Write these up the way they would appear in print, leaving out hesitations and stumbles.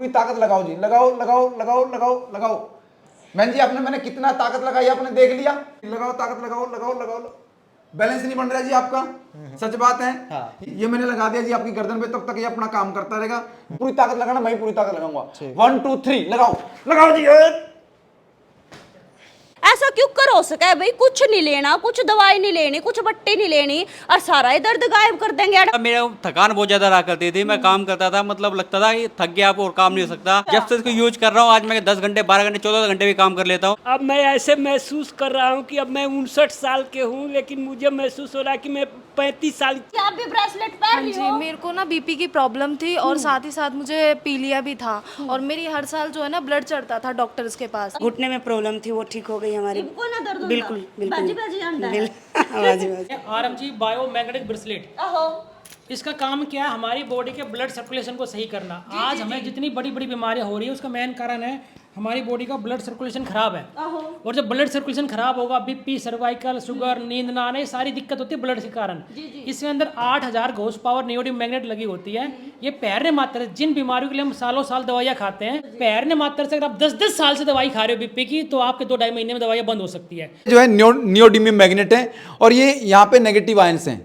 पूरी ताकत लगाओ जी, लगाओ लगाओ लगाओ लगाओ लगाओ। बहन जी आपने मैंने कितना ताकत लगाई आपने देख लिया। लगाओ ताकत लगाओ लगाओ लगाओ। बैलेंस नहीं बन रहा जी आपका, सच बात है। हाँ। ये मैंने लगा दिया जी आपकी गर्दन पे, तब तक ये अपना काम करता रहेगा। पूरी ताकत लगाना, मैं पूरी ताकत लगाऊंगा। 1 2 3 लगाओ लगाओ जी। ऐसा क्यों कर हो सका है भाई? कुछ नहीं लेना, कुछ दवाई नहीं लेनी, कुछ पट्टी नहीं लेनी और सारा ही दर्द गायब कर देंगे। मेरा थकान बहुत ज्यादा रहा करती थी, मैं काम करता था, मतलब लगता था कि थक गया अब और काम नहीं हो सकता। जब से इसको यूज कर रहा हूँ आज मैं 10 घंटे 12 घंटे 14 घंटे भी काम कर लेता हूँ। अब मैं ऐसे महसूस कर रहा हूँ कि अब मैं 59 साल के हूँ, लेकिन मुझे महसूस हो रहा है कि मैं 35 साल। क्या आप भी ब्रेसलेट पहन रही जी, हो? मेरे को ना बीपी की प्रॉब्लम थी और साथ ही साथ मुझे पीलिया भी था और मेरी हर साल जो है ना ब्लड चढ़ता था डॉक्टर्स के पास। घुटने में प्रॉब्लम थी, वो ठीक हो गई हमारी। इनको ना दर्द होता? बिल्कुल बिल्कुल बाजी बाजी आंदा है। बाजी बाजी। आरएमजी बायोमैग्नेटिक ब्रेसलेट, आहो। इसका काम क्या है? हमारी बॉडी के ब्लड सर्कुलेशन को सही करना। आज हमें जितनी बड़ी बड़ी बीमारियां हो रही है उसका मेन कारण है हमारी बॉडी का ब्लड सर्कुलेशन खराब है। और जब ब्लड सर्कुलेशन खराब होगा, बीपी, सर्वाइकल, शुगर, नींद ना आने, सारी दिक्कत होती है ब्लड के कारण। इसके अंदर 8000 घोष पावर नियोडिक मैग्नेट लगी होती है। ये पैरने मात्र जिन बीमारियों के लिए हम सालों साल दवाइयाँ खाते हैं, पैरने मात्र से अगर आप 10-10 साल से दवाई खा रहे हो बीपी की, तो आपके 2-2.5 महीने में दवाइयाँ बंद हो सकती है। जो है नियोडिमियम मैग्नेट है और ये यहाँ पे नेगेटिव आयंस हैं।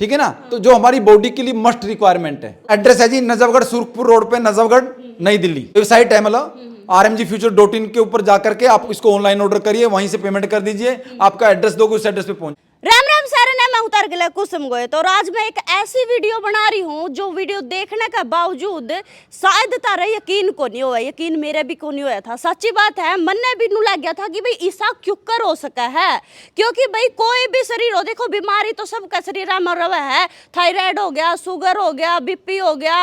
ठीक है ना, तो जो हमारी बॉडी के लिए मस्ट रिक्वायरमेंट है। एड्रेस है जी नजफगढ़, सुरखपुर रोड पे, नजफगढ़, नई दिल्ली। वेबसाइट है मतलब rmgfuture.in के ऊपर जाकर के आप इसको ऑनलाइन ऑर्डर करिए, वहीं से पेमेंट कर दीजिए। आपका एड्रेस दोगे उस एड्रेस पे पहुंच। राम राम सारे ने, मैं उतार के कुसुम गोए। तो आज मैं एक ऐसी वीडियो बना रही हूँ जो वीडियो देखने के बावजूद शायद तारा यकीन को नहीं हुआ, यकीन मेरे भी को नहीं हुआ था। सच्ची बात है, मन ने भी नू लग गया था कि भाई ऐसा क्यों कर हो सका है। क्योंकि भाई कोई भी शरीर हो, देखो बीमारी तो सबका शरीर में रवा है। थायराइड हो गया, शुगर हो गया, बीपी हो गया,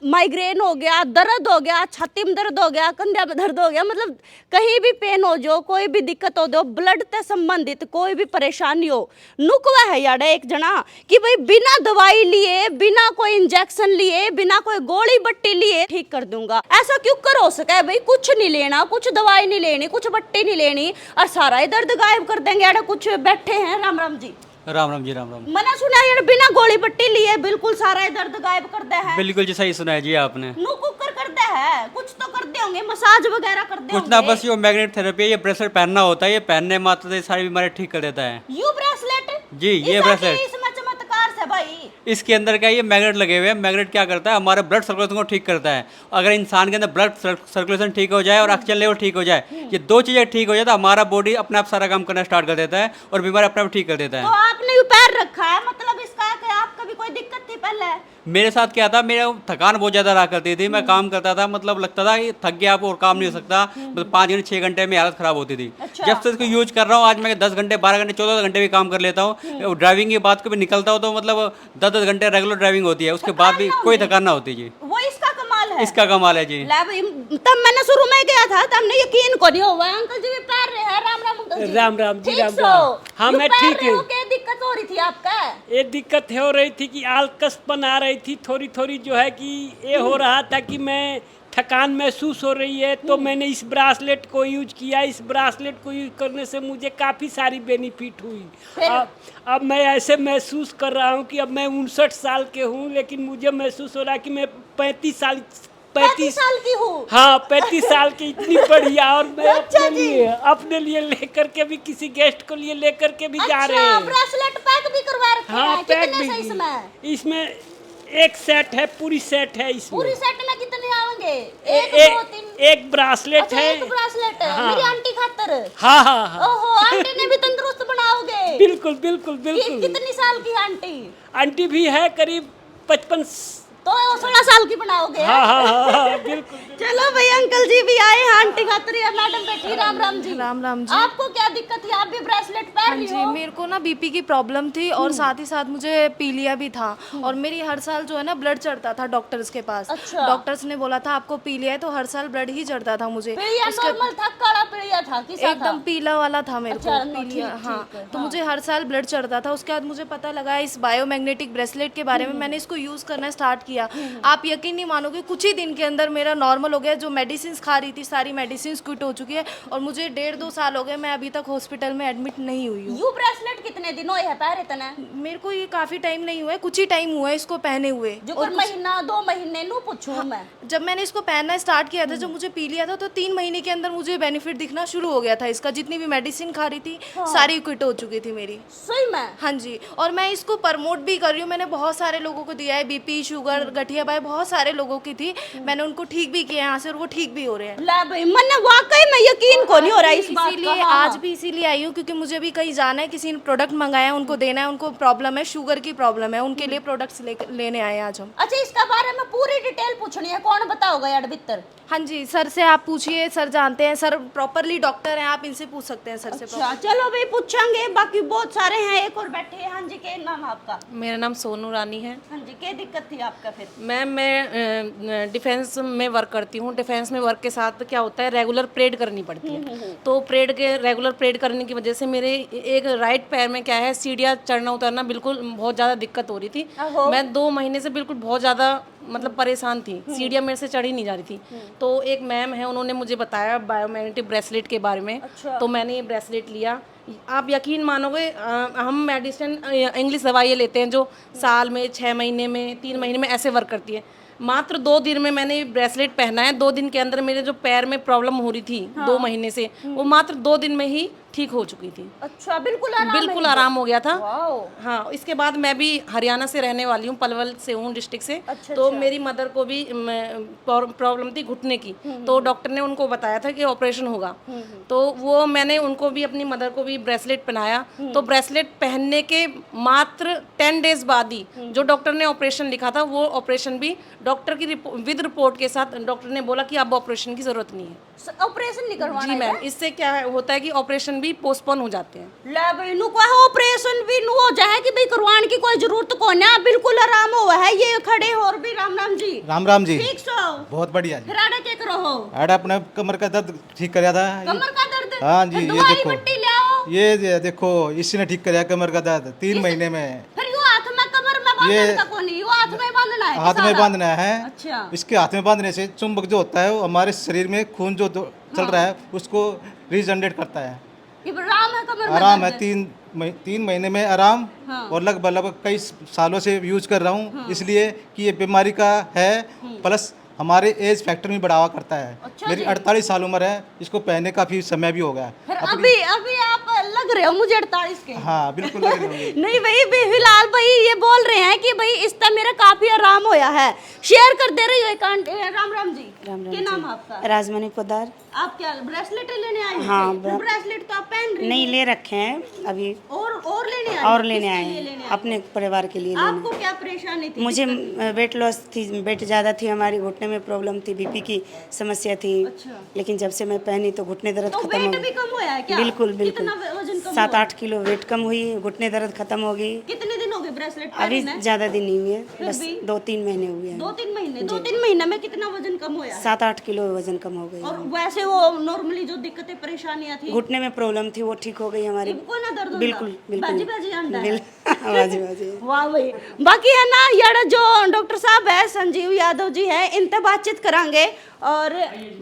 माइग्रेन हो गया, दर्द हो गया, छाती में दर्द हो गया, कंधे में दर्द हो गया, मतलब कहीं भी पेन हो जो, कोई भी दिक्कत हो जो, ब्लड से संबंधित कोई भी परेशानी हो, नुकवा है यार एक जना कि भाई बिना दवाई लिए, बिना कोई इंजेक्शन लिए, बिना कोई गोली बट्टी लिए ठीक कर दूंगा। ऐसा क्यों कर हो सका है भाई? कुछ नहीं लेना, कुछ दवाई नहीं लेनी, कुछ बट्टी नहीं लेनी और सारा ही दर्द गायब कर देंगे यार। कुछ बैठे हैं। राम राम जी। राम राम जी, राम राम। मैंने सुना यार बिना गोली बट्टी लिए बिल्कुल सारा ही दर्द गायब कर दे है। बिल्कुल जी, सही सुना है जी आपने। नु कुकर करते हैं, कुछ तो करते होंगे, मसाज वगैरह करते कुछ ना, होंगे। बस ये मैग्नेट थेरेपी है, ये ब्रेसलेट पहनना होता है, ये पहनने मात्र से सारी बीमारी ठीक कर देता है। यू ब्रेसलेट जी, ये इसका ब्रेसलेट। क्या इसमें चमत्कार से भाई? इसके अंदर क्या ये मैग्नेट लगे हुए हैं। मैग्नेट क्या करता है? हमारे ब्लड सर्कुलेशन को ठीक करता है। अगर इंसान के अंदर ब्लड सर्कुलेशन ठीक हो जाए और ऑक्सीजन लेवल ठीक हो जाए, ये दो चीज़ें ठीक हो जाए तो हमारा बॉडी अपने आप सारा काम करना स्टार्ट कर देता है और बीमारी अपने आप ठीक कर देता तो है। आपने यू पैर रखा है, मतलब इसका कि आपका भी कोई दिक्कत थी पहले? मेरे साथ क्या था, मेरा थकान बहुत ज़्यादा रहा करती थी, मैं काम करता था, मतलब लगता था कि थक गया अब और काम नहीं हो सकता। मतलब 5 घंटे 6 घंटे में हालत खराब होती थी। अच्छा। जब से इसको यूज कर रहा हूँ आज मैं 10 घंटे 12 घंटे 14 घंटे भी काम कर लेता हूँ। ड्राइविंग की बात कभी निकलता हूँ तो मतलब 10-10 घंटे रेगुलर ड्राइविंग होती है, उसके बाद भी कोई थकान ना होती जी। वो इसका कमाल है। इसका कमाल है जी। ला भाई, तब मैंने शुरू में गया था तब हमने यकीन को नहीं हुआ। अंकल जी भी पैर रहे हैं। राम राम अंकल जी। राम राम जी, ठीक राम सो? राम। हाँ, यू मैं पैर ठीक रहे हूँ। हो, क्या दिक्कत हो रही थी आपका? एक दिक्कत हो रही थी कि आलकसपन आ रही थी, थोड़ी थोड़ी जो है कि ये हो रहा था कि मैं थकान महसूस हो रही है, तो मैंने इस ब्रासलेट को यूज किया। इस ब्रासलेट को यूज करने से मुझे काफ़ी सारी बेनिफिट हुई। अब मैं ऐसे महसूस कर रहा हूँ कि अब मैं 59 साल के हूँ, लेकिन मुझे महसूस हो रहा है कि मैं 35 साल की हूँ। हाँ, 35 साल की, इतनी बढ़िया। और मैं अच्छा अपने लिए लेकर के भी, किसी गेस्ट को लिए लेकर के भी जा रहे हैं। ब्रेसलेट पैक भी करवा रखे हाँ, हैं? पैक कितने भी। से इसमें? इसमें एक सेट है, पूरी सेट है इसमें। पूरी सेट में कितने आएंगे? एक 2 3 एक ब्रासलेट अच्छा, है। एक ब्रेसलेट है। हाँ। मेरी आंटी खातर। हाँ हाँ हाँ, ओहो, आंटी ने भी तंदुरुस्त बनाओगे। बिल्कुल बिल्कुल बिल्कुल। कितनी साल की आंटी? आंटी भी है करीब 55। तो 16 साल की बनाओगे? हाँ हाँ हाँ हाँ, बिल्कुल। चलो भाई, अंकल जी भी आए हैं, आंटी खातर है, मैडम बैठी। राम राम जी। राम राम जी। आपको क्या दिक्कत थी? आप भी ब्रेसलेट पहन हाँ रही जी, हो? मेरे को ना बीपी की प्रॉब्लम थी और साथ ही साथ मुझे पीलिया भी था और मेरी हर साल जो है ना ब्लड चढ़ता था डॉक्टर्स के पास। अच्छा। डॉक्टर्स ने बोला था आपको पीलिया है, तो हर साल ब्लड ही चढ़ता था मुझे। पीलिया नॉर्मल था, काला पीलिया था, किसा था? एकदम पीला वाला था मेरे अच्छा, को पीलिया। ठीक हाँ, है, तो हाँ। मुझे हर साल ब्लड चढ़ता था। उसके बाद मुझे पता लगा इस बायोमैग्नेटिक ब्रेसलेट के बारे में, मैंने इसको यूज़ करना स्टार्ट किया। आप यकीन नहीं मानोगे, कुछ ही दिन के अंदर मेरा नॉर्मल हो गया। जो मेडिसिन खा रही थी, सारी मेडिसिन क्विट हो चुकी है और मुझे 1.5-2 साल हो गए, मैं अभी तक हॉस्पिटल में एडमिट नहीं हुई हूँ। यू ब्रेसलेट कितने दिन हुए है पहरे तना? मेरे को ये काफ़ी टाइम नहीं हुआ है, कुछ ही टाइम हुआ है इसको पहने हुए। जो कोई महीना 2 महीने नू पूछूं मैं। जब मैंने इसको पहनना स्टार्ट किया था, जब मुझे पी लिया था, तो 3 महीने के अंदर मुझे बेनिफिट दिखना शुरू हो गया था इसका। जितनी भी मेडिसिन खा रही थी सारी क्विट हो चुकी थी मेरी। सही में? हाँ जी, और मैं इसको प्रमोट भी कर रही हूँ। मैंने बहुत सारे लोगों को दिया है, बीपी, शुगर, गठिया बाई, बहुत सारे लोगों की थी, मैंने उनको ठीक भी किया यहाँ से और वो ठीक भी हो रहे हैं। ला भाई मैंने वाकई में यकीन को नहीं हो रहा इस बात का। इसीलिए आज भी इसीलिए आई हूँ क्योंकि मुझे भी कहीं जाना है, किसी ने प्रोडक्ट मंगाया, उनको देना है, उनको प्रॉब्लम है, शुगर की प्रॉब्लम है, उनके लिए प्रोडक्ट्स लेने आए हैं आज हम। अच्छा इसका बारे में पूरी डिटेल पूछनी है, कौन बताओगा यार भीतर? हाँ जी, सर से आप पूछिए, सर जानते हैं, सर प्रॉपरली डॉक्टर हैं, आप इनसे पूछ सकते हैं सर से। अच्छा चलो भाई पूछेंगे, बाकी बहुत सारे हैं, एक और बैठे हैं। हाँ जी, क्या नाम आपका? मेरा नाम सोनू रानी है। हाँ जी, क्या दिक्कत थी आपका फिर? मैं डिफेंस में वर्क करती हूँ। डिफेंस में वर्क के साथ क्या होता है, रेगुलर परेड करनी पड़ती है। तो रेगुलर परेड करने की वजह से मेरे एक राइट पैर में क्या है, सीढ़ियाँ चढ़ना उतरना बिल्कुल बहुत ज़्यादा दिक्कत हो रही थी। मैं 2 महीने से बिल्कुल बहुत ज़्यादा मतलब परेशान थी, सीढ़ियाँ मेरे से चढ़ी नहीं जा रही थी। तो एक मैम है, उन्होंने मुझे बताया बायोमैग्नेटिक ब्रेसलेट के बारे में। तो मैंने ये ब्रेसलेट लिया। आप यकीन मानोगे, हम मेडिसिन इंग्लिश दवाइयाँ लेते हैं जो साल में, 6 महीने में, 3 महीने में ऐसे वर्क करती है। मात्र 2 दिन में मैंने ब्रेसलेट पहना है। 2 दिन के अंदर मेरे जो पैर में प्रॉब्लम हो रही थी 2 महीने से, वो मात्र 2 दिन में ही ठीक हो चुकी थी। अच्छा, बिल्कुल आराम हो गया था। वाओ। हाँ, इसके बाद मैं भी हरियाणा से रहने वाली हूँ, पलवल से हूँ डिस्ट्रिक्ट से। तो मेरी मदर को भी प्रॉब्लम थी घुटने की, तो डॉक्टर ने उनको बताया था कि ऑपरेशन होगा। तो वो मैंने उनको भी, अपनी मदर को भी ब्रेसलेट पहनाया। तो ब्रेसलेट पहनने के मात्र 10 डेज बाद ही जो डॉक्टर ने ऑपरेशन लिखा था, वो ऑपरेशन भी डॉक्टर की विद रिपोर्ट के साथ डॉक्टर ने बोला कि अब ऑपरेशन की जरूरत नहीं है। ऑपरेशन नहीं करवाना? जी मैम, इससे क्या होता है कि ऑपरेशन भी पोस्टपोन हो जाते हैं। ले भाई नु को ऑपरेशन भी नु हो जाए कि भाई करवाने की कोई जरूरत को ना, बिल्कुल आराम हुआ है। ये खड़े और भी राम राम जी। राम राम जी। ठीक सो? बहुत बढ़िया जी। फिर आड़े क्या करो हो? आड़ा अपने कमर का दर्द ठीक कराया था। कमर का दर्द? हाँ जी, ये दवाई देखो, पट्टी ले आओ। ये देखो, इसी ने ठीक कराया कमर का दर्द 3 महीने में। फिर यो हाथ में कमर में बांधना को नहीं, यो हाथ में बांधना है। हाथ में बांधना है। अच्छा। इसके हाथ में बांधने से चुंबक जो होता है वो हमारे शरीर में खून जो चल रहा है उसको रीजनरेट करता है। ये आराम है कमर में? आराम है, 3 महीने में आराम। और लगभग कई सालों से यूज कर रहा हूँ, इसलिए कि ये बीमारी का है, प्लस हमारे एज फैक्टर में बढ़ावा करता है। अच्छा, मेरी 48 साल उम्र है, इसको पहनने का काफी समय भी हो गया। फिर अभी आप लग रहे हो मुझे 48 के। हाँ बिल्कुल लग रही होंगी। नहीं भाई, फिलहाल भाई ये बोल रहे हैं कि भाई इसका मेरा काफी आराम होया है। शेयर कर दे रही हो एक आंटी। राम राम जी। राम राम क्या नाम है आपका? राजमणि पोदार। आप क्या ब्रेसलेट लेने आए? हाँ, ब्रेसलेट तो आप पहन रही नहीं ले रखे हैं अभी, और लेने आए? और लेने किसके आए लिए हैं, लेने आए? अपने परिवार के लिए लेने। आपको क्या परेशानी थी? मुझे वेट लॉस थी, वेट ज़्यादा थी, हमारी घुटने में प्रॉब्लम थी, बीपी की समस्या थी। अच्छा। लेकिन जब से मैं पहनी तो घुटने दर्द तो खत्म वेट हो भी कम हुआ है क्या? बिल्कुल बिल्कुल। कितना वजन कम 7-8 किलो वेट कम हुई, घुटने दर्द खत्म हो गई। कितने दिन हो गए ब्रेसलेट अभी पहने? ज़्यादा दिन नहीं हुए, फिर बस भी? 2-3 महीने हुए हैं। 2-3 महीने? 2-3 महीने में कितना वजन कम हुआ है? 7-8 किलो वजन कम हो गई। और वैसे वो नॉर्मली जो दिक्कतें परेशानियां थी, घुटने में प्रॉब्लम थी, वो ठीक हो गई हमारी। कोई ना दर्द बिल्कुल बिल्कुल बाजी आंदा है। बाजी बाजी। वाह भाई। बाकी है ना यार, जो डॉक्टर साहब है संजीव यादव जी है, इनसे बातचीत करांगे। और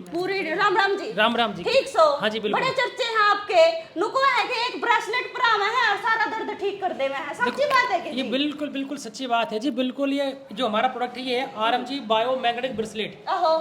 पूरी राम राम जी। राम राम जी। ठीक सो? हाँ जी, बिल्कुल। बड़े चर्चे हैं आपके। नुको है कि एक ब्रेसलेट परावा है और सारा दर्द ठीक कर दे में है, सच्ची बात है कि ये जी? बिल्कुल सच्ची बात है जी, बिल्कुल। ये जो हमारा प्रोडक्ट है, ये RMG बायोमैग्नेटिक ब्रेसलेट। आहो।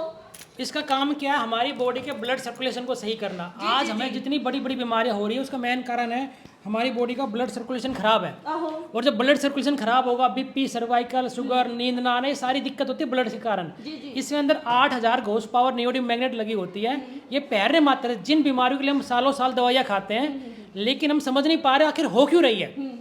इसका काम क्या है, हमारी बॉडी के ब्लड सर्कुलेशन को सही करना। आज हमें जितनी बड़ी बड़ी बीमारियां हो रही है, उसका मेन कारण है हमारी बॉडी का ब्लड सर्कुलेशन खराब है। आहो। और जब ब्लड सर्कुलेशन खराब होगा, बीपी, सर्वाइकल, शुगर, नींद ना आने, सारी दिक्कत होती है ब्लड के कारण। इसके अंदर 8000 घोष पावर नियोडियम मैग्नेट लगी होती है। ये पैरने मात्र है जिन बीमारियों के लिए हम सालों साल दवाइयाँ खाते हैं, लेकिन हम समझ नहीं पा रहे आखिर हो क्यों रही है।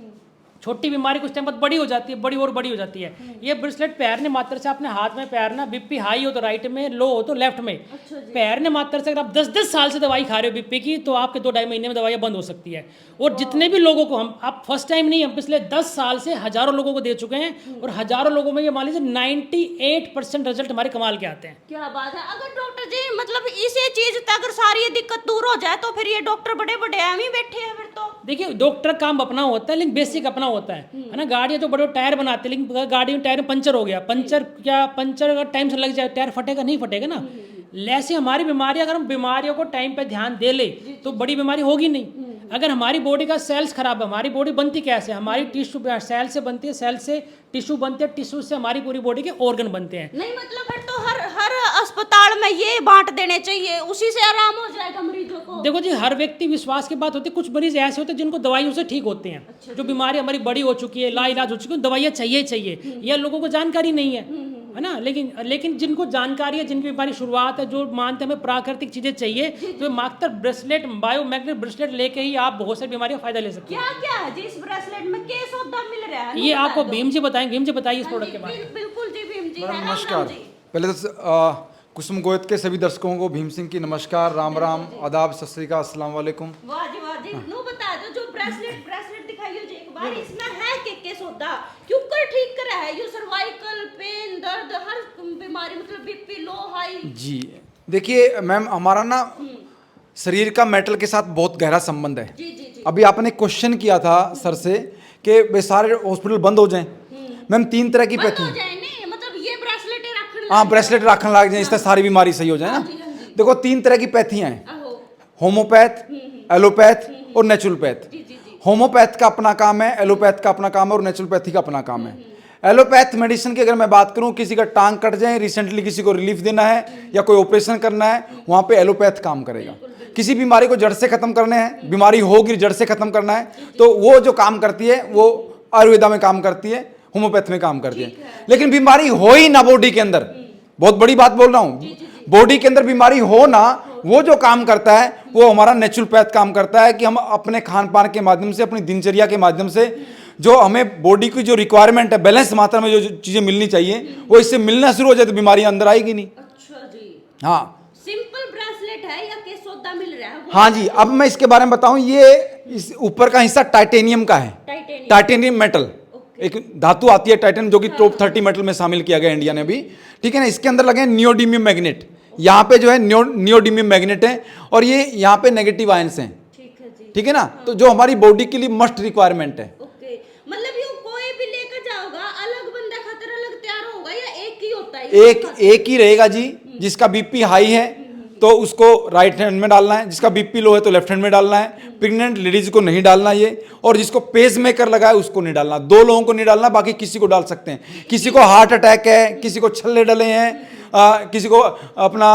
छोटी बीमारी कुछ टाइम बाद बड़ी हो जाती है, बड़ी और बड़ी हो जाती है। ये ब्रेसलेट पैरने मात्र से अपने हाथ में पैरना, बीपी हाई हो तो राइट में, लो हो तो लेफ्ट में। पैरने मात्र से अगर आप 10-10 साल से दवाई खा रहे हो बीपी की, तो आपके 2-2.5 महीने में दवाइयाँ बंद हो सकती है। और जितने भी लोगों को आप फर्स्ट टाइम नहीं, हम पिछले 10 साल से हजारों लोगों को दे चुके हैं, और हजारों लोगों में ये मान लीजिए 98% रिजल्ट हमारे कमाल के आते हैं। क्या बात है। अगर डॉक्टर जी मतलब इसी चीज तक अगर सारी ये दिक्कत दूर हो जाए, तो फिर ये डॉक्टर बड़े बड़े एम ही बैठे हैं फिर तो? देखिए, डॉक्टर काम अपना होता है, लेकिन बेसिक अपना होता है ना। गाड़ियाँ जो बड़े टायर बनाते हैं, लेकिन गाड़ी में टायर में पंचर हो गया, पंचर अगर टाइम से लग जाए टायर फटेगा नहीं फटेगा ना। ऐसे हमारी बीमारी, अगर हम बीमारियों को टाइम पे ध्यान दे ले तो बड़ी बीमारी होगी नहीं। अगर हमारी बॉडी का सेल्स खराब है, हमारी बॉडी बनती कैसे, हमारी टिश्यू सेल से बनती है, सेल से टिश्यू बनते हैं, टिश्यू से हमारी पूरी बॉडी के ऑर्गन बनते हैं। नहीं मतलब फिर तो हर अस्पताल में ये बांट देने चाहिए, उसी से आराम हो जाएगा मरीजों को। देखो जी, हर व्यक्ति विश्वास की बात होती है। कुछ मरीज ऐसे होते हैं जिनको दवाइयों से ठीक होते हैं। जो बीमारी हमारी बड़ी हो चुकी है, लाइलाज हो चुकी है, दवाइयाँ चाहिए, यह लोगों को जानकारी नहीं है ना। लेकिन जिनको जानकारी है, जिनकी बीमारी शुरुआत है, जो मानते हैं हमें प्राकृतिक चीजें चाहिए, तो मात्र ब्रेसलेट, बायोमैग्नेटिक ब्रेसलेट लेके ही आप बहुत सारी बीमारियों का फायदा ले सकते हैं। क्या है जी इस ब्रेसलेट में, क्या सौदा मिल रहा है? ये आपको भीम जी बताएंगे। भीम जी बताइए इस प्रोडक्ट के बारे में। बिल्कुल जी भीम जी। नमस्कार। पहले तो कुसुम गोयत के सभी दर्शकों को भीम सिंह की नमस्कार, राम राम, आदाब, सत श्री अकाल, अस्सलाम वालेकुम। वाह जी नो बता दो जो ब्रेसलेट दिखाइए जी एक बार, इसमें है के सौदा क्यों कर ठीक करा है? ये सर्वाइकल पेन, दर्द, हर बीमारी, मतलब बीपी लो हाई। जी देखिए मैम, हमारा ना शरीर का मेटल के साथ बहुत गहरा संबंध है। जी। अभी आपने क्वेश्चन किया था सर से कि वे सारे हॉस्पिटल बंद हो जाएं। मैम 3 तरह की पैथी, मतलब ये ब्रेसलेट रखने, हाँ ब्रेसलेट रखने लग जाए, इससे सारी बीमारी सही हो जाए ना। देखो 3 तरह की पैथियां हैं, होम्योपैथ, एलोपैथ और नेचुरोपैथ। होम्योपैथ का अपना काम है, एलोपैथ का अपना काम है और नेचुरोपैथी का अपना काम है। एलोपैथ मेडिसिन की अगर मैं बात करूं, किसी का टांग कट जाए, रिसेंटली किसी को रिलीफ देना है या कोई ऑपरेशन करना है, वहां पे एलोपैथ काम करेगा। किसी बीमारी को जड़ से खत्म करने हैं, बीमारी होगी जड़ से खत्म करना है, तो वो जो काम करती है वो आयुर्वेदा में काम करती है, होम्योपैथ में काम करती है। लेकिन बीमारी हो ही ना बॉडी के अंदर, बहुत बड़ी बात बोल रहा हूं, बॉडी के अंदर बीमारी हो ना, वो जो काम करता है वो हमारा नेचुरोपैथ काम करता है कि हम अपने खान पान के माध्यम से, अपनी दिनचर्या के माध्यम से जो हमें बॉडी की जो रिक्वायरमेंट है, बैलेंस मात्रा में जो चीजें मिलनी चाहिए, वो इससे मिलना शुरू हो जाए तो बीमारियां अंदर आएगी नहीं। अच्छा जी। हाँ, सिंपल ब्रेसलेट है या के सौदा मिल रहा है? हाँ जी, अब मैं इसके बारे में बताऊं। ये इस ऊपर का हिस्सा टाइटेनियम का है, टाइटेनियम मेटल, एक धातु आती है टाइटेनियम, जो कि टॉप 30 मेटल में शामिल किया गया इंडिया ने भी, ठीक है ना। इसके अंदर लगे नियोडीमियम मैग्नेट, यहाँ पे जो है नियोडीमियम मैग्नेट है, और ये यहाँ पे नेगेटिव आयंस हैं, ठीक है ना। तो जो हमारी बॉडी के लिए मस्ट रिक्वायरमेंट है। मतलब ये कोई भी लेकर जाओगा, अलग बंदा खातर अलग तैयार होगा या एक ही होता है? एक ही रहेगा जी। जिसका बीपी हाई है तो उसको राइट हैंड में डालना है, जिसका बीपी लो है तो लेफ्ट हैंड में डालना है। प्रेग्नेंट लेडीज को नहीं डालना ये, और जिसको पेस मेकर लगा है उसको नहीं डालना। 2 लोगों को नहीं डालना, बाकी किसी को डाल सकते हैं। किसी को हार्ट अटैक है, किसी को छल्ले डले हैं, किसी को अपना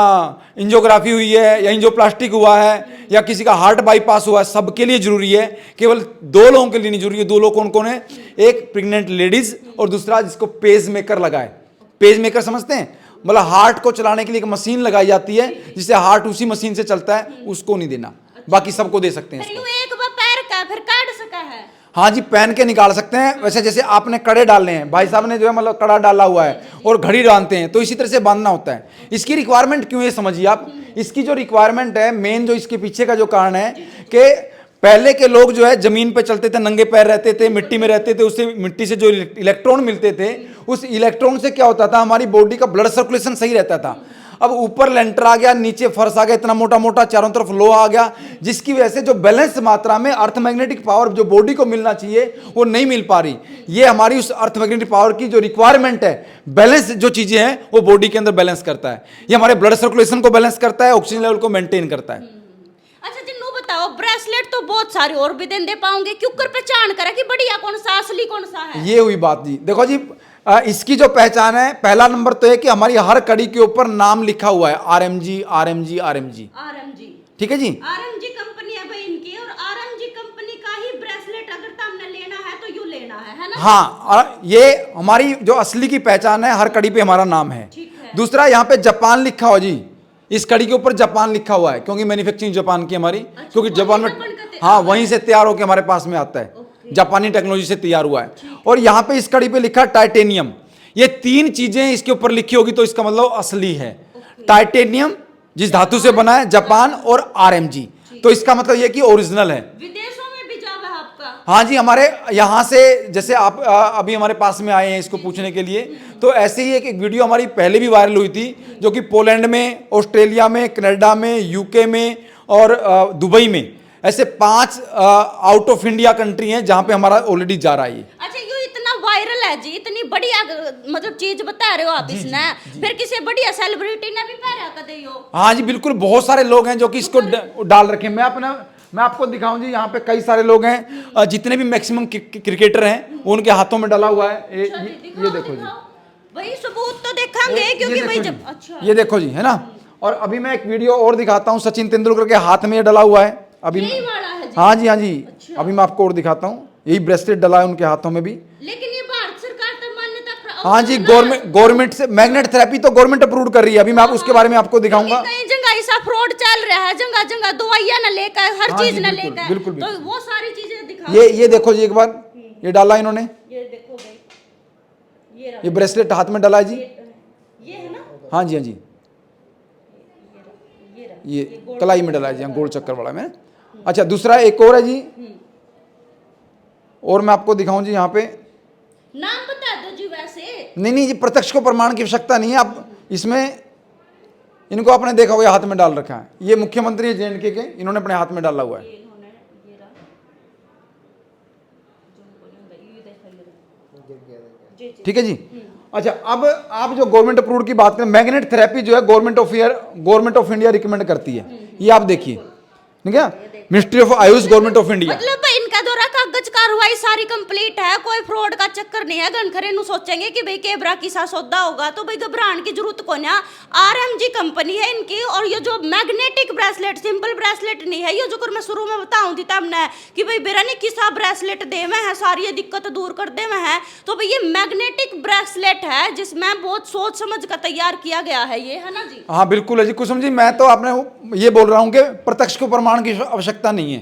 एंजियोग्राफी हुई है या एंजियोप्लास्टिक हुआ है, या किसी का हार्ट बाईपास हुआ है, सबके लिए जरूरी है। केवल 2 लोगों के लिए नहीं जरूरी है। 2 लोग कौन कौन है? एक प्रेग्नेंट लेडीज और दूसरा जिसको पेस मेकर लगा है। पेस मेकर समझते हैं? मतलब हार्ट को चलाने के लिए एक मशीन लगाई जाती है जिससे हार्ट उसी मशीन से चलता है, उसको नहीं देना, बाकी सबको दे सकते हैं। एक बार पैर का फिर काट सका है? हाँ जी, पहन के निकाल सकते हैं। वैसे जैसे आपने कड़े डालने हैं, भाई साहब ने जो है मतलब कड़ा डाला हुआ है और घड़ी बांधते हैं, तो इसी तरह से बांधना होता है। इसकी रिक्वायरमेंट क्यों है समझिए आप। इसकी जो रिक्वायरमेंट है, मेन जो इसके पीछे का जो कारण है कि पहले के लोग जो है जमीन पे चलते थे, नंगे पैर रहते थे, मिट्टी में रहते थे, उससे मिट्टी से जो इलेक्ट्रॉन मिलते थे, उस इलेक्ट्रॉन से क्या होता था, हमारी बॉडी का ब्लड सर्कुलेशन सही रहता था। अब ऊपर लेंटर आ गया, नीचे फर्श आ गया, इतना मोटा मोटा, चारों तरफ लोहा आ गया, जिसकी वजह से जो बैलेंस मात्रा में अर्थ मैग्नेटिक पावर जो बॉडी को मिलना चाहिए वो नहीं मिल पा रही। ये हमारी उस अर्थ मैग्नेटिक पावर की जो रिक्वायरमेंट है, बैलेंस जो चीजें हैं वो बॉडी के अंदर बैलेंस करता है। ये हमारे ब्लड सर्कुलेशन को बैलेंस करता है, ऑक्सीजन लेवल को मेंटेन करता है। अच्छा जी, नो बताओ, ब्रेसलेट तो बहुत सारे और भी दे पाओगे, क्यों कर पहचान करा कि बढ़िया कौन सा, असली कौन सा है? ये हुई बात जी। देखो जी, इसकी जो पहचान है, पहला नंबर तो है कि हमारी हर कड़ी के ऊपर नाम लिखा हुआ है, RMG RMG RMG, ठीक है जी। RMG कंपनी है भाई इनकी, और RMG कंपनी का ही ब्रेसलेट अगर तुमने लेना है तो यू लेना है ना? हाँ, ये हमारी जो असली की पहचान है, हर कड़ी पे हमारा नाम है। दूसरा, यहाँ पे जापान लिखा हुआ जी, इस कड़ी के ऊपर जापान लिखा हुआ है, क्योंकि मैन्युफैक्चरिंग जापान की हमारी, क्योंकि जापान में, हाँ वहीं से तैयार होकर हमारे पास में आता है, जापानी टेक्नोलॉजी से तैयार हुआ है। और यहाँ पे इस कड़ी पे लिखा टाइटेनियम। ये 3 चीजें इसके ऊपर लिखी होगी तो इसका मतलब असली है। टाइटेनियम जिस धातु से बना है, जापान, और RMG, तो इसका मतलब ये कि ओरिजिनल है। विदेशों में भी जावा है आपका? हाँ जी, हमारे यहाँ से, जैसे आप अभी हमारे पास में आए हैं इसको पूछने के लिए, तो ऐसे ही एक वीडियो हमारी पहले भी वायरल हुई थी, जो कि पोलैंड में, ऑस्ट्रेलिया में, कनाडा में, UK में और दुबई में ऐसे 5 आउट ऑफ इंडिया कंट्री हैं जहां पे हमारा ऑलरेडी जा रहा है ये। अच्छा, ये इतना वायरल है जी, इतनी बढ़िया मतलब चीज बता रहे हो आप इसने, फिर किसी बढ़िया सेलिब्रिटी ने भी पहना कदे हो? हाँ जी बिल्कुल, बहुत सारे लोग हैं जो कि इसको डाल रखे हैं। मैं आपको दिखाऊं जी, यहाँ पे कई सारे लोग हैं, जितने भी मैक्सिमम क्रिकेटर हैं उनके हाथों में डाला हुआ है। ये देखो जी, वही सबूत तो देखेंगे क्योंकि भाई जब अच्छा ये देखो जी, है ना। और अभी मैं एक वीडियो और दिखाता हूँ, सचिन तेंदुलकर के हाथ में ये डला हुआ है अभी। यही वाला है जी? हाँ जी, हाँ जी। अभी मैं आपको और दिखाता हूँ, यही ब्रेसलेट डला है उनके हाथों में भी। लेकिन ये भारत सरकार तो मान्यता हाँ जी, गवर्नमेंट से मैग्नेट थेरेपी तो गवर्नमेंट अप्रूव कर रही है। अभी मैं उसके बारे में आपको दिखाऊंगा। कई जगह ऐसा फ्रॉड चल रहा है, जगह जगह दवाइयां न लेकर, हर हाँ चीज जी, न बिल्कुल, लेकर, बिल्कुल, तो बिल्कुल। वो सारी चीजें दिखा। ये देखो जी, एक बार ये डाला इन्होंने, ये देखो भाई, ये ब्रेसलेट हाथ में डाला है जी। ये है ना? हाँ जी, हाँ जी, ये कलाई में डाला है जी, गोल चक्कर वाला में। अच्छा, दूसरा एक और है जी, और मैं आपको दिखाऊं जी यहाँ पे। नाम बता दो जी वैसे। नहीं, ये प्रत्यक्ष को प्रमाण की आवश्यकता नहीं है। आप इसमें इनको आपने देखा होगा हाथ में डाल रखा है। ये मुख्यमंत्री है JNK के, इन्होंने अपने हाथ में डाला हुआ है। ठीक है जी। अच्छा, अब आप जो गवर्नमेंट अप्रूव्ड की बात करें, मैग्नेट थेरेपी जो है गवर्नमेंट ऑफ इंडिया रिकमेंड करती है। ये आप देखिए, ठीक है, ministry of Ayush, government of India. मतलब भाई इनका द्वारा कागज कार्रवाई सारी कंप्लीट है, कोई फ्रॉड का चक्कर नहीं है। गनखरे नु सोचेंगे कि भाई केबरा की सा सौदा होगा तो भाई घबराने की जरूरत को ना। RMG कंपनी है इनकी, और ये जो मैग्नेटिक ब्रेसलेट, सिंपल ब्रेसलेट नहीं है ये, जो मैं शुरू में बताऊं थी तब ने कि भाई बेरा ने किसा ब्रेसलेट दे में है, सारी ये दिक्कत दूर कर दे में है। तो भाई ये मैग्नेटिक ब्रेसलेट है जिसमें बहुत सोच समझ कर तैयार किया गया है, ये है ना जी? हाँ बिल्कुल है जी कुसुम जी। मैं तो आपने ये बोल रहा हूँ कि प्रत्यक्ष को प्रमाण की आवश्यकता नहीं है,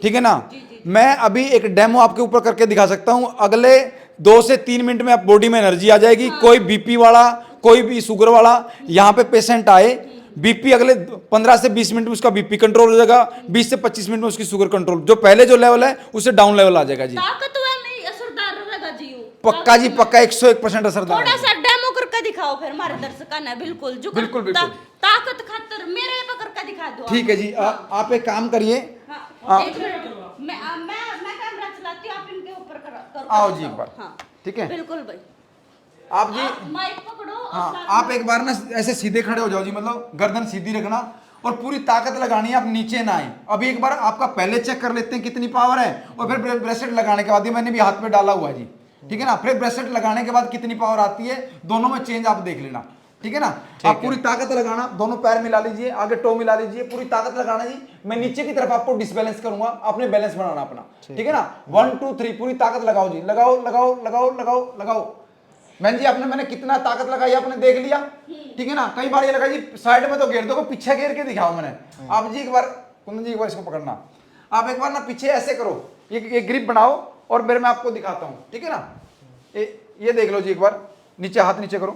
ठीक है ना। मैं अभी एक डेमो आपके ऊपर करके दिखा सकता हूँ। अगले 2 से 3 मिनट में आप बॉडी में एनर्जी आ जाएगी। कोई BP वाला, कोई भी शुगर वाला यहाँ पे पेशेंट आए, BP अगले 15 से 20 मिनट में उसका BP कंट्रोल हो जाएगा। 20 से 25 मिनट में उसकी शुगर कंट्रोल, जो पहले जो लेवल है उससे डाउन लेवल आ जाएगा जी। ताकतवर में असरदार रहेगा जी। पक्का जी, पक्का 101% असरदार। थोड़ा सा डेमो करके दिखाओ फिर हमारे दर्शकों ने। बिल्कुल जो बिल्कुल, बिल्कुल। ताकत खातर मेरे पे करके दिखा दो। ठीक है जी। आप एक काम करिए, एक मिनट, मैं कैमरा चलाती हूँ, आप इनके ऊपर करो। आओ जी एक बार। हाँ ठीक है, बिल्कुल भाई, आप जी माइक पकड़ो और हाँ, आप एक बार ना ऐसे सीधे खड़े हो जाओ जी, मतलब गर्दन सीधी रखना और पूरी ताकत लगानी है, आप नीचे ना आए। अभी एक बार आपका पहले चेक कर लेते हैं कितनी पावर है, और फिर ब्रेसलेट लगाने के बाद, ये मैंने भी हाथ में डाला हुआ है जी, ठीक है ना। फिर ब्रेसलेट लगाने के बाद कितनी पावर आती है, दोनों में चेंज आप देख लेना, ठीक है ना। आप पूरी ताकत लगाना, दोनों पैर मिला लीजिए, आगे टो मिला लीजिए, पूरी ताकत लगाना जी। मैं नीचे की तरफ आपको डिसबैलेंस करूंगा, आपने बैलेंस बनाना अपना, ठीक है ना। 1 2 3 पूरी ताकत लगाओ जी, लगाओ लगाओ लगाओ लगाओ लगाओ। मैंने जी मैंने कितना ताकत लगाई आपने देख लिया, ठीक है ना। कई बार ये लगा जी साइड में तो घेर दो, को पीछे घेर के दिखाओ मैंने। आप जी एक बार, कुंदन जी एक बार इसको पकड़ना, आप एक बार ना पीछे ऐसे करो, ये ग्रिप बनाओ और फिर मैं आपको दिखाता हूँ, ठीक है ना। ये देख लो जी एक बार, नीचे हाथ नीचे करो,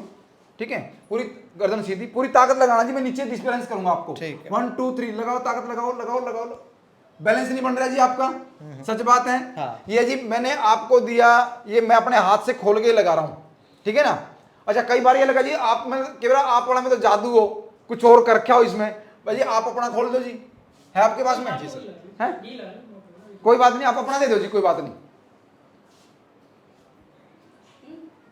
ठीक है, पूरी गर्दन सीधी, पूरी ताकत लगाना जी। मैं नीचे डिसबैलेंस करूंगा आपको। 1 2 3 लगाओ, ताकत लगाओ लगाओ लगाओ। बैलेंस नहीं बन रहा जी आपका, सच बात है। हाँ। ये जी मैंने आपको दिया, ये मैं अपने हाथ से खोल के लगा रहा हूँ, ठीक है ना। अच्छा, कई बार ये लगा जी आप में केवल आप वाला में तो जादू हो, कुछ और कर रखा हो इसमें, भाई आप अपना खोल दो जी, है आपके पास में? जी सर, है, कोई बात नहीं, आप अपना दे दो जी, कोई बात नहीं।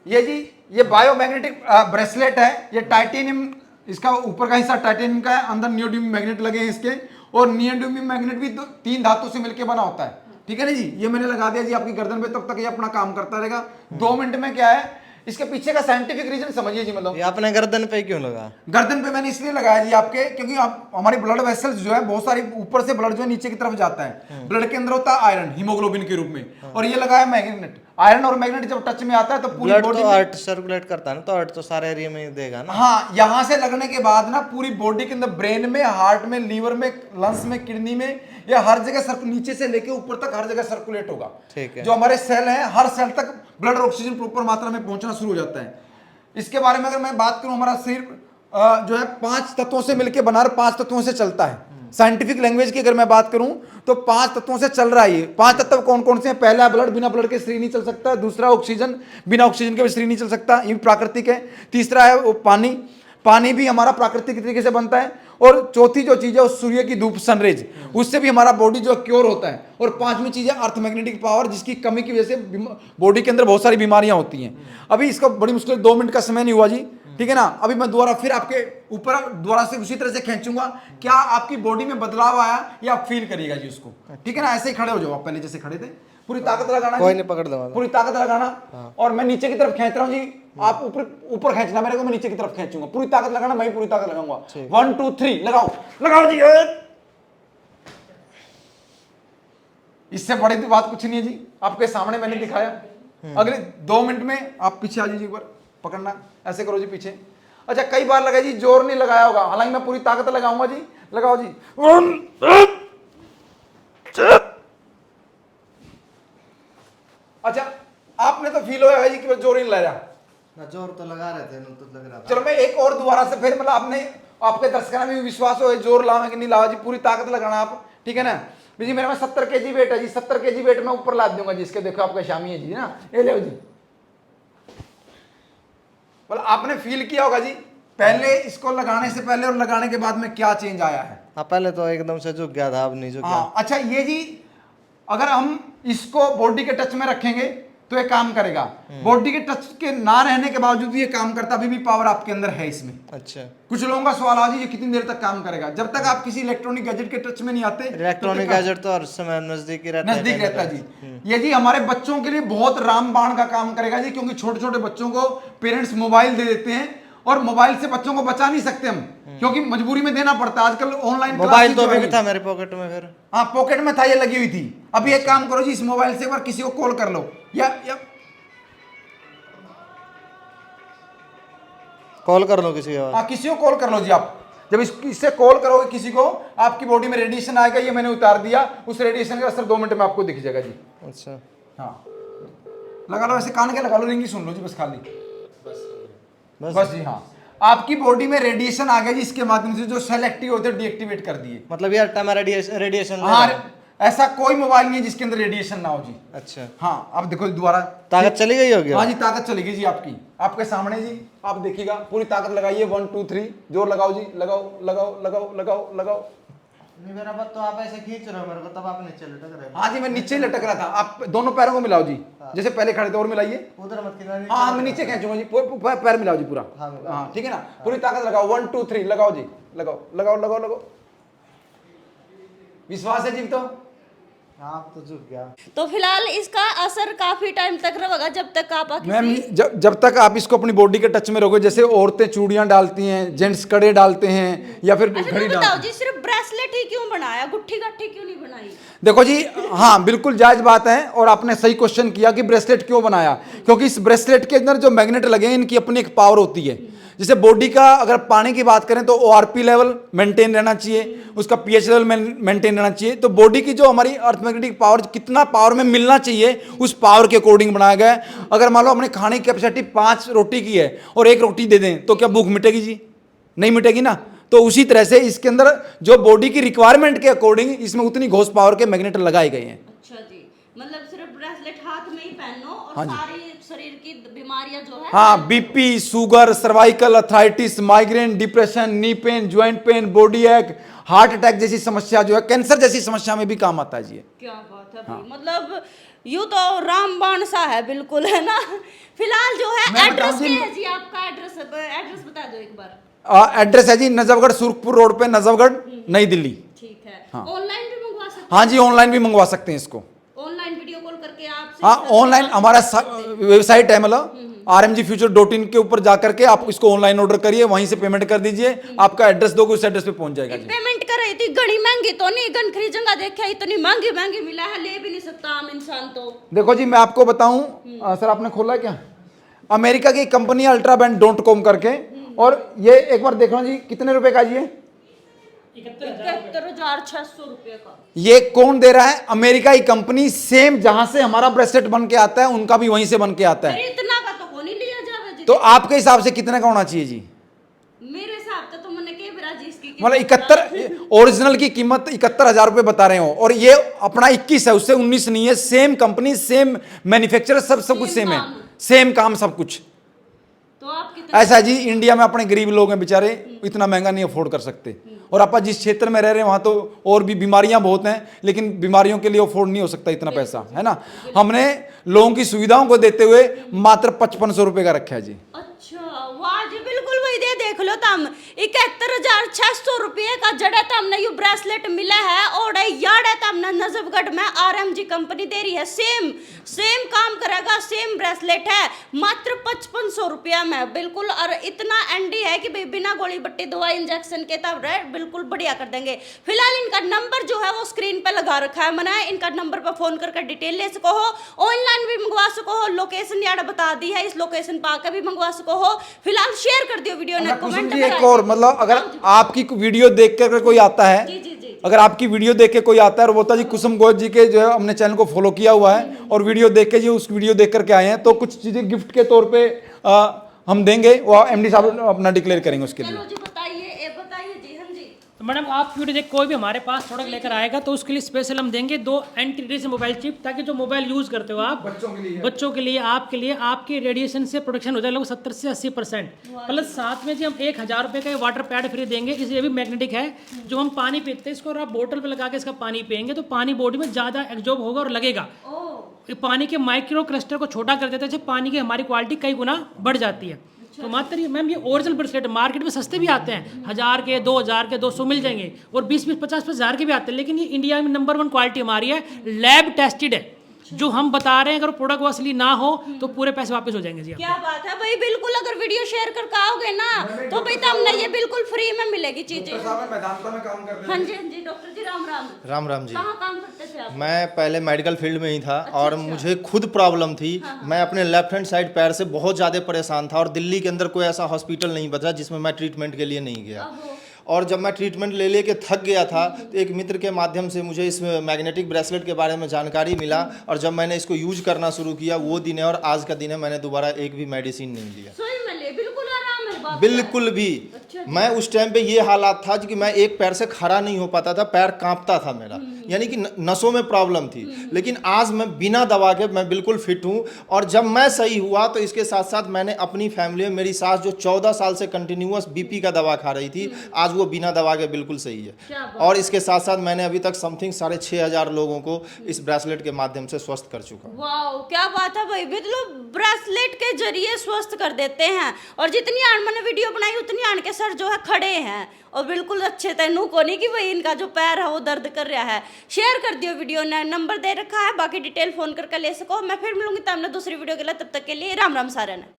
ये जी ये बायोमैग्नेटिक ब्रेसलेट है, ये टाइटेनियम, इसका ऊपर का हिस्सा टाइटेनियम का है, अंदर नियोडियम मैग्नेट लगे हैं इसके, और नियोडियम मैग्नेट भी 3 धातु से मिलकर बना होता है, ठीक है ना जी। ये मैंने लगा दिया जी आपकी गर्दन पे, तब तक ये अपना काम करता रहेगा। 2 मिनट में क्या है, इसके पीछे का साइंटिफिक रीजन समझिए जी। मतलब ये आपने गर्दन पे क्यों लगा? गर्दन पे मैंने इसलिए लगाया जी आपके, क्योंकि आप हमारी ब्लड वेसल्स जो है बहुत सारी, ऊपर से ब्लड जो है नीचे की तरफ जाता है, ब्लड के अंदर होता है आयरन, हीमोग्लोबिन के रूप में, और ये लगाया मैग्नेट। आयरन और मैग्नेट जब टच में आता है तो पूरी बॉडी तो अर्थ सर्कुलेट करता है ना, तो अर्थ तो सारे एरिया में देगा ना। हाँ, यहाँ से लगने के बाद ना पूरी बॉडी के अंदर, ब्रेन में, हार्ट में, लीवर में, लंग्स में, किडनी में, या हर जगह नीचे से लेके ऊपर तक हर जगह सर्कुलेट होगा। ठीक है। जो हमारे सेल हैं, हर सेल तक ब्लड और ऑक्सीजन प्रॉपर मात्रा में पहुंचना शुरू हो जाता है। इसके बारे में अगर मैं बात करूं, हमारा शरीर जो है 5 तत्वों से मिलकर बना, 5 तत्वों से चलता है। साइंटिफिक लैंग्वेज की अगर मैं बात करूं तो 5 तत्वों से चल रहा है ये। 5 तत्व कौन कौन से हैं? पहला ब्लड, बिना ब्लड के शरीर नहीं चल सकता। दूसरा ऑक्सीजन, बिना ऑक्सीजन के भी शरीर नहीं चल सकता, ये भी प्राकृतिक है। तीसरा है वो पानी, पानी भी हमारा प्राकृतिक तरीके से बनता है, और चौथी जो चीज है उस सूर्य की धूप सनरेज, उससे भी हमारा बॉडी जो क्योर होता है, और पांचवी चीज है अर्थ मैग्नेटिक पावर, जिसकी कमी की वजह से बॉडी के अंदर बहुत सारी बीमारियां होती हैं। अभी इसका बड़ी मुश्किल 2 मिनट का समय नहीं हुआ जी, ठीक है ना। अभी मैं दोबारा फिर आपके ऊपर दोबारा से उसी तरह से खींचूंगा, क्या आपकी बॉडी में बदलाव आया या आप फील करिएगा जी उसको, ठीक है ना। ऐसे ही खड़े हो जाओ आप, पहले जैसे खड़े थे, पूरी ताकत लगाना, कोई नहीं पकड़ दूंगा, पूरी ताकत लगाना। और मैं नीचे की तरफ खींच रहा हूँ जी, आप ऊपर खींचना मेरे को, मैं नीचे की तरफ खींचूंगा, पूरी ताकत लगाना, मैं भी पूरी ताकत लगाऊंगा। 1 2 3 लगाओ, लगाओ जी। इससे बड़ी तो बात कुछ नहीं है जी, आपके सामने मैंने दिखाया। अगले 2 मिनट में आप पीछे आ जाइए, एक बार पकड़ना, ऐसे करो जी पीछे। अच्छा, कई बार लगा जी, जोर नहीं लगाया होगा, हालांकि मैं पूरी ताकत लगाऊंगा जी। लगाओ जी। अच्छा, आपने तो फील होगा जी कि जोर नहीं लगाया ना, जोर तो लगा रहे थे, तो लग रहा था। चलो मैं एक और दोबारा से फिर, मतलब आपने, आपके दर्शकों में भी विश्वास हो जोर लावा कि नहीं लावा जी, पूरी ताकत लगाना आप, ठीक है ना जी। मेरे में 70 kg वेट है जी, 70 kg वेट मैं ऊपर लाद दूंगा जी, इसके देखो आपका शामी है जी ना, ये ले जी। मतलब आपने फील किया होगा जी पहले इसको लगाने से पहले और लगाने के बाद में क्या चेंज आया है। हाँ, पहले तो एकदम से झुक गया था, अब नहीं झुक गया। हाँ, अच्छा ये जी, अगर हम इसको बॉडी के टच में रखेंगे तो ये काम करेगा, बॉडी के टच के ना रहने के बावजूद भी ये काम करता, अभी भी पावर आपके अंदर है इसमें। अच्छा, कुछ लोगों का सवाल आज ये कितनी देर तक काम करेगा, जब तक आप किसी इलेक्ट्रॉनिक गैजेट के टच में नहीं आते। इलेक्ट्रॉनिक गैजेट तो हर समय नजदीक ही रहता है, नजदीक रहता है जी। ये जी हमारे बच्चों के लिए बहुत रामबाण का काम करेगा जी, क्योंकि छोटे छोटे बच्चों को पेरेंट्स मोबाइल दे देते हैं, और मोबाइल से बच्चों को बचा नहीं सकते हम, क्योंकि मजबूरी में देना पड़ता है। आजकल ऑनलाइन मोबाइल तो भी था मेरे पॉकेट में, फिर हाँ पॉकेट में था, ये लगी हुई थी। अभी एक काम करो जी, इस मोबाइल से एक बार किसी को कॉल कर लो, या कॉल कर लो किसी को। हाँ, किसी को कॉल कर लो जी। आप जब इससे कॉल करोगे किसी को, आपकी बॉडी में रेडिएशन आएगा, ये मैंने उतार दिया, उस रेडिएशन का असर 2 मिनट में आपको दिख जाएगा जी। अच्छा, हाँ लगा लो, ऐसे कान के लगा लो, रिंगी सुन लो जी, बस खाली बस जी। हाँ, आपकी बॉडी में रेडिएशन आ गया जी, इसके माध्यम से जो सेल एक्टिव होते हैं डीएक्टिवेट कर दिए। मतलब यार टाइम रेडिएशन। हाँ, ऐसा कोई मोबाइल नहीं है जिसके अंदर रेडिएशन ना हो जी। अच्छा, हाँ, अब देखो दोबारा ताकत चली गई होगी। हाँ जी, ताकत चली गई जी आपकी, आपके सामने जी, आप देखिएगा, पूरी ताकत लगाइए। 1 2 3 जोर लगाओ जी, लगाओ लगाओ लगाओ लगाओ लगाओ। नहीं मेरा बात तो आप ऐसे खींच रहे हो मेरे को, तब आप नीचे लटक रहे हो। हाँ जी, मैं नीचे ही लटक रहा था। आप दोनों पैरों को मिलाओ जी, जैसे पहले खड़े थे, और मिलाइए। उधर मत खींचना। हाँ, मैं नीचे खींचूंगा जी, पैर मिलाओ जी पूरा। हाँ ठीक है ना, पूरी ताकत लगाओ। 1 2 3 लगाओ जी, लगाओ लगाओ लगाओ लगाओ। विश्वास है जी तो आप तो झुक गया। तो फिलहाल इसका असर काफी टाइम तक रहेगा, जब तक आप मैम जब तक आप इसको अपनी बॉडी के टच में रहोगे। जैसे औरतें चूड़ियां डालती हैं, जेंट्स कड़े डालते हैं, या फिर अच्छा, घड़ी तो बताओ डालते जी, सिर्फ ब्रेसलेट ही क्यों बनाया, गुट्ठी गट्ठी क्यों नहीं बनाई? देखो जी, हाँ बिल्कुल जायज बात है, और आपने सही क्वेश्चन किया कि ब्रेसलेट क्यों बनाया। क्योंकि इस ब्रेसलेट के अंदर जो मैग्नेट लगे हैं, इनकी अपनी एक पावर होती है। जैसे बॉडी का अगर पानी की बात करें तो ORP लेवल मेंटेन रहना चाहिए, उसका pH लेवल मेंटेन रहना चाहिए। तो बॉडी की जो हमारी अर्थ मैग्नेटिक पावर, कितना पावर में मिलना चाहिए, उस पावर के अकॉर्डिंग बनाया गया है। अगर मान लो अपने खाने की कैपेसिटी 5 रोटी की है और 1 रोटी दे दें, तो क्या भूख मिटेगी जी? नहीं मिटेगी ना। तो उसी तरह से इसके अंदर जो बॉडी की रिक्वायरमेंट के अकॉर्डिंग इसमें उतनी घोष पावर के मैग्नेट लगाए गए हैं। अच्छा जी, मतलब सिर्फ ब्रेसलेट हाथ में ही पहनो और हाँ जी। सारी शरीर की बीमारियां जो है, हाँ, BP, sugar, cervical arthritis, migraine, depression, knee pain, joint pain, body एक, हार्ट अटैक जैसी समस्या जो है, कैंसर जैसी समस्या में भी काम आता है जी। क्या बात है भाई, मतलब यूं तो रामबाण सा है बिल्कुल, है ना। फिलहाल जो है मैं एड्रेस बताऊं जी, क्या है जी आपका? एड्रेस बता दो एक बार। एड्रेस है जी नजफगढ़, सुरखपुर रोड पे, नजफगढ़, नई दिल्ली। ठीक है। हाँ। ऑनलाइन भी मंगवा सकते हैं? हाँ जी, ऑनलाइन भी मंगवा सकते हैं इसको। ऑनलाइन वीडियो कॉल करके आप? हाँ, ऑनलाइन हमारा वेबसाइट है, मतलब rmgfuture.in के ऊपर जाकर के आप इसको ऑनलाइन ऑर्डर करिए, वहीं से पेमेंट कर दीजिए। आपका एड्रेस दोगे, उस एड्रेस पे पहुंच जाएगा जी। पेमेंट कर रही थी, घड़ी महंगी तो नहीं, गन खरीदेंगा देखा इतनी महंगी महंगी मिला है, ले भी नहीं सकता आम इंसान तो। देखो जी, मैं आपको बताऊं, सर आपने खोला है क्या? अमेरिका की कंपनी ultraband.com करके, और ये एक बार देखना जी, कितने रुपए का जी है? 71,600 रुपए का। ये कौन दे रहा है? अमेरिका की कंपनी, सेम जहां से हमारा ब्रेसलेट बन के आता है, उनका भी वहीं से बन के आता है। इतना का तो हो नहीं लिया जावे जी। तो आपके हिसाब से कितने का होना चाहिए जी? मेरे हिसाब से तो मैंने के बरा जी इसकी मतलब 71, ओरिजिनल की कीमत 71,000 रुपए बता रहे हो, और ये अपना 21 है, उससे 19 नहीं है। सेम कंपनी, सेम मैन्युफैक्चरर, सब कुछ सेम है, सेम काम सब कुछ। तो आप कितने ऐसा है जी, इंडिया में अपने गरीब लोग हैं बेचारे, इतना महंगा नहीं अफोर्ड कर सकते। और आप जिस क्षेत्र में रह रहे हैं वहाँ तो और भी बीमारियां बहुत हैं, लेकिन बीमारियों के लिए अफोर्ड नहीं हो सकता इतना पैसा, है ना। हमने लोगों की सुविधाओं को देते हुए मात्र 5500 रुपये का रखा है जी। अच्छा वाह जी, बिल्कुल वही दे देख लो तम 71,600 रुपये का जड़े तमने यू ब्रेसलेट मिला है और याड़े तमने नजफगढ़ में RMG कंपनी दे रही है। सेम काम करेगा, सेम ब्रेसलेट है, मात्र 5500 रुपया में बिल्कुल। और इतना एंडी है कि भाई बिना गोली बट्टी दवाई इंजेक्शन के तब बिल्कुल बढ़िया कर देंगे। फिलहाल इनका नंबर जो है वो स्क्रीन पे लगा रखा है मैंने, इनका नंबर पर फोन करके डिटेल ले सको हो, ऑनलाइन भी मंगवा सको हो, लोकेशन यार बता दी है, इस लोकेशन पर आकर भी मंगवा सको हो। फिलहाल शेयर कर दियो वीडियो ने, कमेंट जी एक और मतलब, अगर आपकी वीडियो देख कर कोई आता है, अगर आपकी वीडियो देख के कोई आता है और बोलता है जी कुसुम घोष जी के जो है हमने चैनल को फॉलो किया हुआ है और वीडियो देख के जी उस वीडियो देख करके आए हैं, तो कुछ चीजें गिफ्ट के तौर पे हम देंगे, वो MD साहब अपना डिक्लेयर करेंगे उसके लिए। बताइए जी। हाँ जी, तो मैडम आप वीडियो देख कोई भी हमारे पास प्रोडक्ट लेकर आएगा तो उसके लिए स्पेशल हम देंगे 2 एंटी रेडिएशन मोबाइल चिप, ताकि जो मोबाइल यूज करते हो आप बच्चों के लिए आपके लिए आपके रेडिएशन से प्रोटेक्शन हो जाए लगभग 70 से 80%। प्लस साथ में जी हम 1000 रुपये का वाटर पैड फ्री देंगे। इसे ये भी मैग्नेटिक है, जो हम पानी पीते हैं इसको और आप बोतल पे लगा के इसका पानी पियेंगे तो पानी बॉडी में ज़्यादा एब्जॉर्ब होगा और लगेगा। ये पानी के माइक्रो क्लस्टर को छोटा कर देता है, जब पानी की हमारी क्वालिटी कई गुना बढ़ जाती है। तो मात्र ये मैम, ये ओरिजिनल ब्रेसलेट मार्केट में सस्ते भी आते हैं, 1000 के 2000 के 200 मिल जाएंगे और 20-20 50-50 हज़ार के भी आते हैं, लेकिन ये इंडिया में नंबर 1 क्वालिटी हमारी है, लैब टेस्टेड है। जो हम बता रहे हैं अगर प्रोडक्ट वो असली ना हो तो पूरे पैसे वापस हो जाएंगे जी। क्या बात है भाई, बिल्कुल अगर वीडियो शेयर करके आओगे ना तो भाई तमने ये बिल्कुल फ्री में मिलेगी चीजें। हाँ जी डॉक्टर जी, राम राम। राम राम जी। कहाँ काम करते थे आप? मैं पहले मेडिकल फील्ड में ही था और मुझे खुद प्रॉब्लम थी। मैं अपने लेफ्ट हैंड साइड पैर से बहुत ज़्यादा परेशान था और दिल्ली के अंदर कोई ऐसा हॉस्पिटल नहीं बचा जिसमें मैं ट्रीटमेंट के लिए नहीं गया। और जब मैं ट्रीटमेंट ले लेके थक गया था तो एक मित्र के माध्यम से मुझे इस मैग्नेटिक ब्रेसलेट के बारे में जानकारी मिला और जब मैंने इसको यूज करना शुरू किया, वो दिन है और आज का दिन है, मैंने दोबारा एक भी मेडिसिन नहीं लिया। बिल्कुल आराम है बाप। बिल्कुल भी। मैं उस टाइम पे ये हालात था कि मैं एक पैर से खड़ा नहीं हो पाता था, पैर कांपता था मेरा, यानी कि नसों में प्रॉब्लम थी। लेकिन आज मैं बिना दवा के मैं बिल्कुल फिट हूँ और जब मैं सही हुआ तो इसके साथ साथ मैंने अपनी फैमिली में, मेरी सास जो 14 साल से कंटिन्यूअस BP का दवा खा रही थी, आज वो बिना दवा के बिल्कुल सही है। और इसके साथ साथ मैंने अभी तक समथिंग 6500 लोगों को इस ब्रेसलेट के माध्यम से स्वस्थ कर चुका हूँ। वाह क्या बात है भाई, मतलब ब्रेसलेट के जरिए स्वस्थ कर देते हैं। और जितनी आन मैंने वीडियो बनाई उतनी आन के सर जो है खड़े हैं और बिल्कुल अच्छे थे, नू को नहीं कि भाई इनका जो पैर है वो दर्द कर रहा है। शेयर कर दियो वीडियो ने, नंबर दे रखा है, बाकी डिटेल फोन करके ले सको। मैं फिर मिलूंगी तब दूसरी वीडियो के लिए, तब तक के लिए राम राम सारे ने।